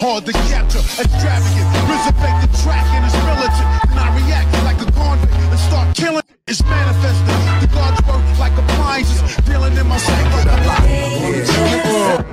hard to capture, extravagant, resurrect the track and it's militant. And I react like a convict and start killing. It's manifested. The gods work like appliances, dealing in my sacred life.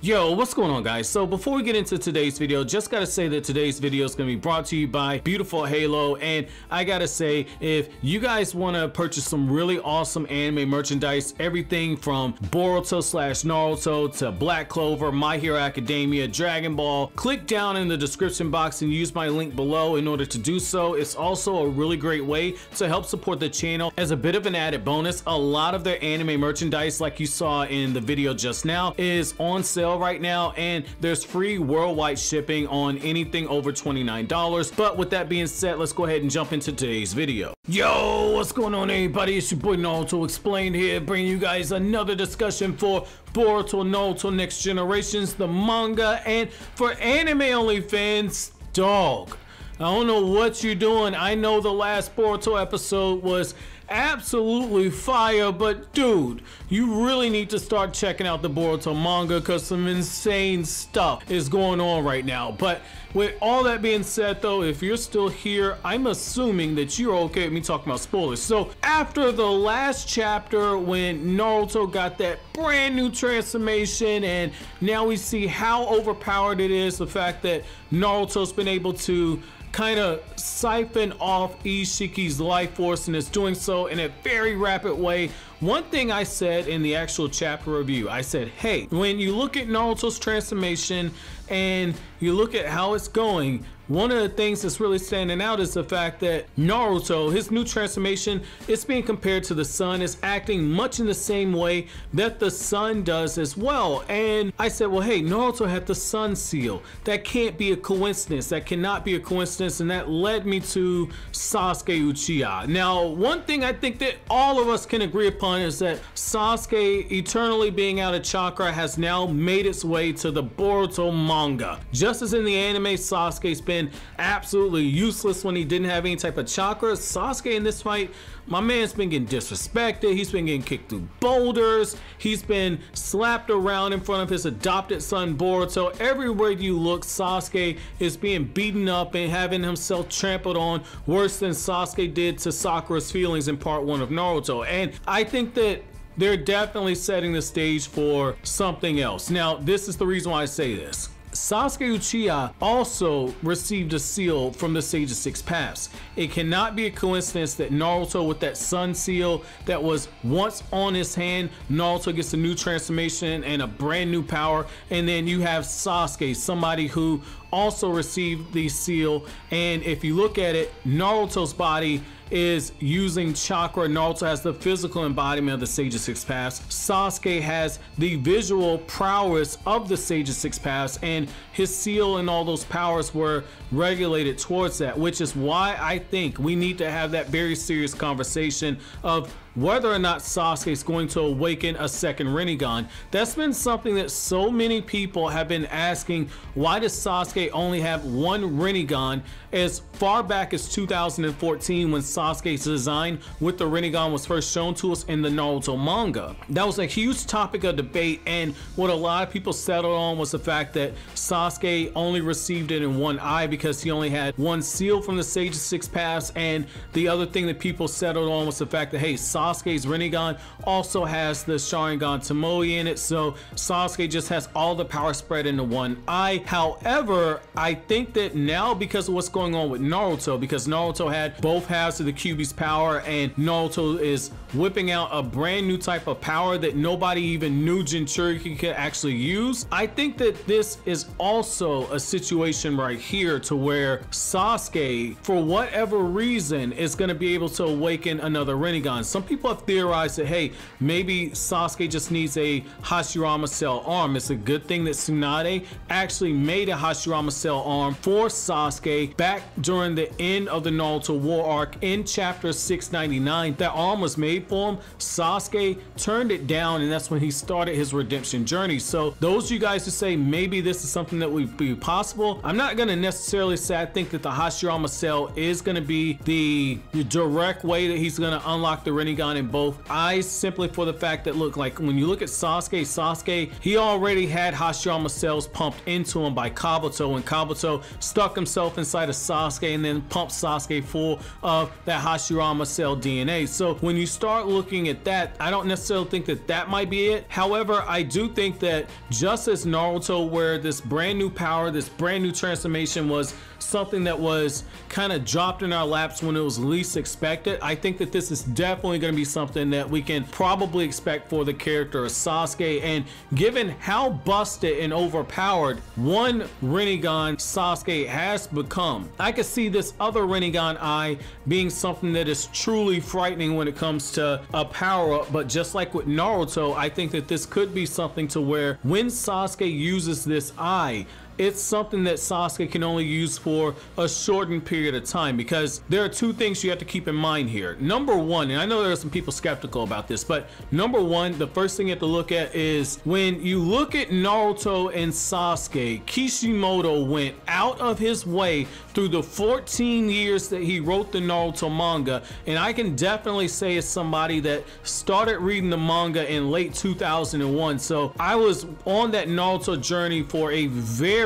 Yo, what's going on, guys? So before we get into today's video, just gotta say that today's video is gonna be brought to you by Beautiful Halo. And I gotta say, if you guys want to purchase some really awesome anime merchandise, everything from Boruto / Naruto to Black Clover, My Hero Academia, Dragon Ball, click down in the description box and use my link below in order to do so. It's also a really great way to help support the channel. As a bit of an added bonus, a lot of their anime merchandise, like you saw in the video just now, is on sale right now, and there's free worldwide shipping on anything over $29. But with that being said, let's go ahead and jump into today's video. Yo, what's going on, everybody? It's your boy Naruto Explained here, bringing you guys another discussion for Boruto Naruto Next Generations, the manga. And for anime only fans, dog, I don't know what you're doing. I know the last Boruto episode was absolutely fire, but dude, you really need to start checking out the Boruto manga because some insane stuff is going on right now. But with all that being said, though, if you're still here, I'm assuming that you're okay with me talking about spoilers. So after the last chapter, when Naruto got that brand new transformation, and now we see how overpowered it is, the fact that Naruto's been able to kind of siphon off Isshiki's life force, and is doing so in a very rapid way. One thing I said in the actual chapter review, I said, hey, when you look at Naruto's transformation and you look at how it's going, one of the things that's really standing out is the fact that Naruto, his new transformation, is being compared to the sun, is acting much in the same way that the sun does as well. And I said, well, hey, Naruto had the sun seal. That can't be a coincidence. That cannot be a coincidence. And that led me to Sasuke Uchiha. Now, one thing I think that all of us can agree upon is that Sasuke, eternally being out of chakra, has now made its way to the Boruto manga. Just as in the anime, Sasuke's been absolutely useless when he didn't have any type of chakra. Sasuke in this fight, my man's been getting disrespected. He's been getting kicked through boulders. He's been slapped around in front of his adopted son Boruto. Everywhere you look, Sasuke is being beaten up and having himself trampled on worse than Sasuke did to Sakura's feelings in part 1 of Naruto. And I think that they're definitely setting the stage for something else. Now, this is the reason why I say this. Sasuke Uchiha also received a seal from the Sage of Six Paths. It cannot be a coincidence that Naruto, with that sun seal that was once on his hand, Naruto gets a new transformation and a brand new power, and then you have Sasuke, somebody who also received the seal. And if you look at it, Naruto's body is using chakra. Naruto has the physical embodiment of the Sage of Six Paths. Sasuke has the visual prowess of the Sage of Six Paths, and his seal and all those powers were regulated towards that, which is why I think we need to have that very serious conversation of whether or not Sasuke is going to awaken a second Rinnegan. That's been something that so many people have been asking. Why does Sasuke only have one Rinnegan? As far back as 2014, when Sasuke's design with the Rinnegan was first shown to us in the Naruto manga. That was a huge topic of debate, and what a lot of people settled on was the fact that Sasuke only received it in one eye because he only had one seal from the Sage of Six Paths. And the other thing that people settled on was the fact that, hey, Sasuke's Rinnegan also has the Sharingan Tomoe in it, so Sasuke just has all the power spread into one eye. However, I think that now, because of what's going on with Naruto, because Naruto had both halves of the Kyuubi's power, and Naruto is whipping out a brand new type of power that nobody even knew Jinchuriki could actually use, I think that this is also a situation right here to where Sasuke, for whatever reason, is going to be able to awaken another Rinnegan. Some people have theorized that, hey, maybe Sasuke just needs a Hashirama cell arm. It's a good thing that Tsunade actually made a Hashirama Hashirama Cell arm for Sasuke back during the end of the Naruto War arc in chapter 699. That arm was made for him. Sasuke turned it down, and that's when he started his redemption journey. So those of you guys who say maybe this is something that would be possible, I'm not going to necessarily say I think that the Hashirama Cell is going to be the direct way that he's going to unlock the Rinnegan in both eyes, simply for the fact that, look, like when you look at Sasuke, he already had Hashirama cells pumped into him by Kabuto, and Kabuto stuck himself inside of Sasuke and then pumped Sasuke full of that Hashirama cell DNA. So when you start looking at that, I don't necessarily think that that might be it. However, I do think that just as Naruto, where this brand new power, this brand new transformation was something that was kind of dropped in our laps when it was least expected, I think that this is definitely going to be something that we can probably expect for the character of Sasuke. And given how busted and overpowered one Rinnegan Sasuke has become, I could see this other Rinnegan eye being something that is truly frightening when it comes to a power-up. But just like with Naruto, I think that this could be something to where when Sasuke uses this eye, it's something that Sasuke can only use for a shortened period of time, because there are two things you have to keep in mind here. Number one, and I know there are some people skeptical about this, but number one, the first thing you have to look at is when you look at Naruto and Sasuke, Kishimoto went out of his way through the 14 years that he wrote the Naruto manga, and I can definitely say as somebody that started reading the manga in late 2001, so I was on that Naruto journey for a very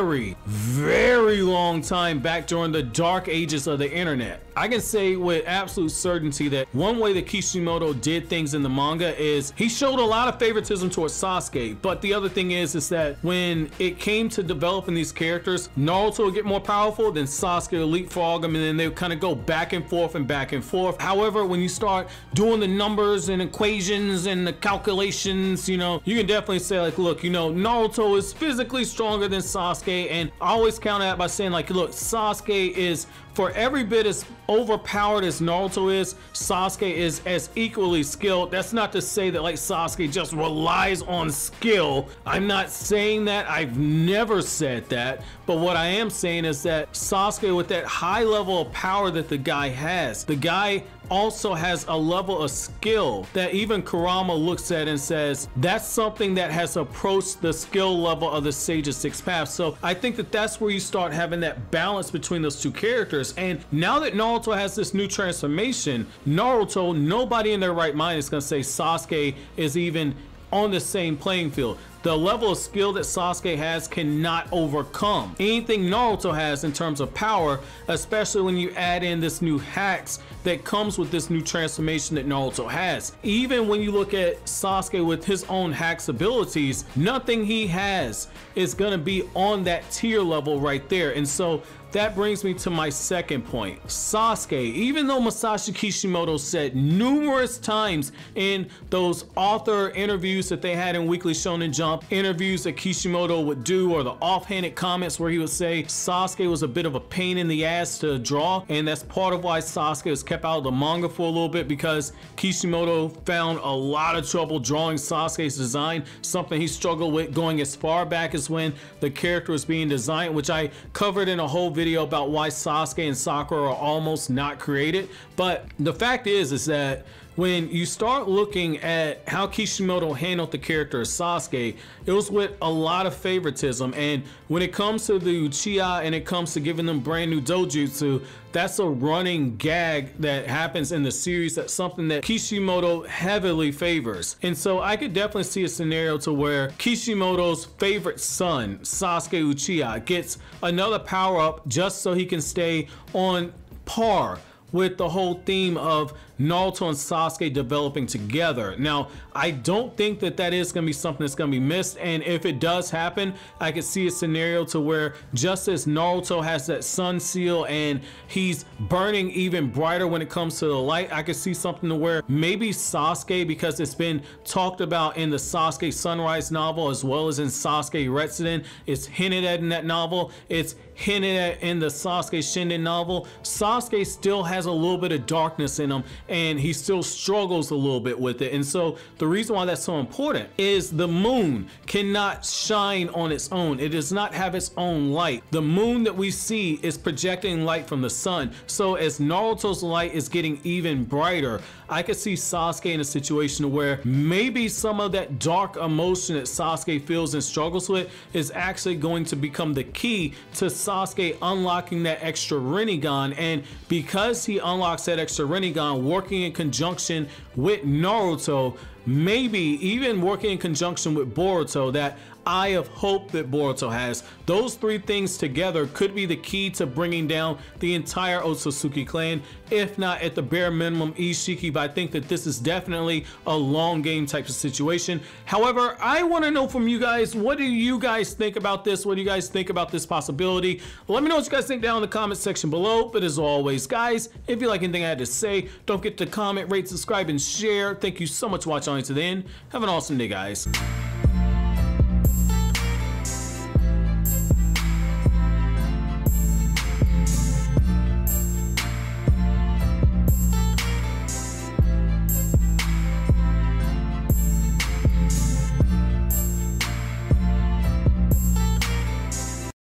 long time back during the dark ages of the internet. I can say with absolute certainty that one way that Kishimoto did things in the manga is he showed a lot of favoritism towards Sasuke, but the other thing is that when it came to developing these characters, Naruto would get more powerful, then Sasuke would leapfrog him, and then they would kind of go back and forth and back and forth. However, when you start doing the numbers and equations and the calculations, you know, you can definitely say like, look, you know, Naruto is physically stronger than Sasuke, and I always counter that by saying like, look, Sasuke is for every bit as overpowered as Naruto is, Sasuke is as equally skilled. That's not to say that like Sasuke just relies on skill. I'm not saying that. I've never said that. But what I am saying is that Sasuke, with that high level of power that the guy has, the guy also has a level of skill that even Kurama looks at and says that's something that has approached the skill level of the Sage of Six Paths. So I think that that's where you start having that balance between those two characters. And now that Naruto has this new transformation, Naruto, nobody in their right mind is going to say Sasuke is even on the same playing field. The level of skill that Sasuke has cannot overcome anything Naruto has in terms of power, especially when you add in this new hacks that comes with this new transformation that Naruto has. Even when you look at Sasuke with his own hacks abilities, nothing he has is gonna be on that tier level right there. And so that brings me to my second point. Sasuke, even though Masashi Kishimoto said numerous times in those author interviews that they had in Weekly Shonen Jump, interviews that Kishimoto would do, or the offhanded comments where he would say Sasuke was a bit of a pain in the ass to draw, and that's part of why Sasuke was kept out of the manga for a little bit, because Kishimoto found a lot of trouble drawing Sasuke's design, something he struggled with going as far back as when the character was being designed, which I covered in a whole video about why Sasuke and Sakura are almost not created. But the fact is that when you start looking at how Kishimoto handled the character of Sasuke, it was with a lot of favoritism. And when it comes to the Uchiha and it comes to giving them brand new dojutsu, that's a running gag that happens in the series. That's something that Kishimoto heavily favors. And so I could definitely see a scenario to where Kishimoto's favorite son, Sasuke Uchiha, gets another power up just so he can stay on par with the whole theme of Naruto and Sasuke developing together. Now, I don't think that that is going to be something that's going to be missed, and if it does happen, I could see a scenario to where just as Naruto has that sun seal and he's burning even brighter when it comes to the light, I could see something to where maybe Sasuke, because it's been talked about in the Sasuke Sunrise novel as well as in Sasuke Retsuden, it's hinted at in that novel, it's hinted at in the Sasuke Shinden novel, Sasuke still has has a little bit of darkness in him, and he still struggles a little bit with it. And so the reason why that's so important is the moon cannot shine on its own. It does not have its own light. The moon that we see is projecting light from the sun. So as Naruto's light is getting even brighter, I could see Sasuke in a situation where maybe some of that dark emotion that Sasuke feels and struggles with is actually going to become the key to Sasuke unlocking that extra Rinnegan. And because he unlocks that extra Rinnegan, working in conjunction with Naruto, maybe even working in conjunction with Boruto, that eye of hope that Boruto has, those three things together could be the key to bringing down the entire Otsutsuki clan, if not at the bare minimum Isshiki. But I think that this is definitely a long game type of situation. However, I want to know from you guys, what do you guys think about this? What do you guys think about this possibility? Let me know what you guys think down in the comment section below. But as always, guys, if you like anything I had to say, don't forget to comment, rate, subscribe, and share. Thank you so much for watching to the end. Have an awesome day, guys.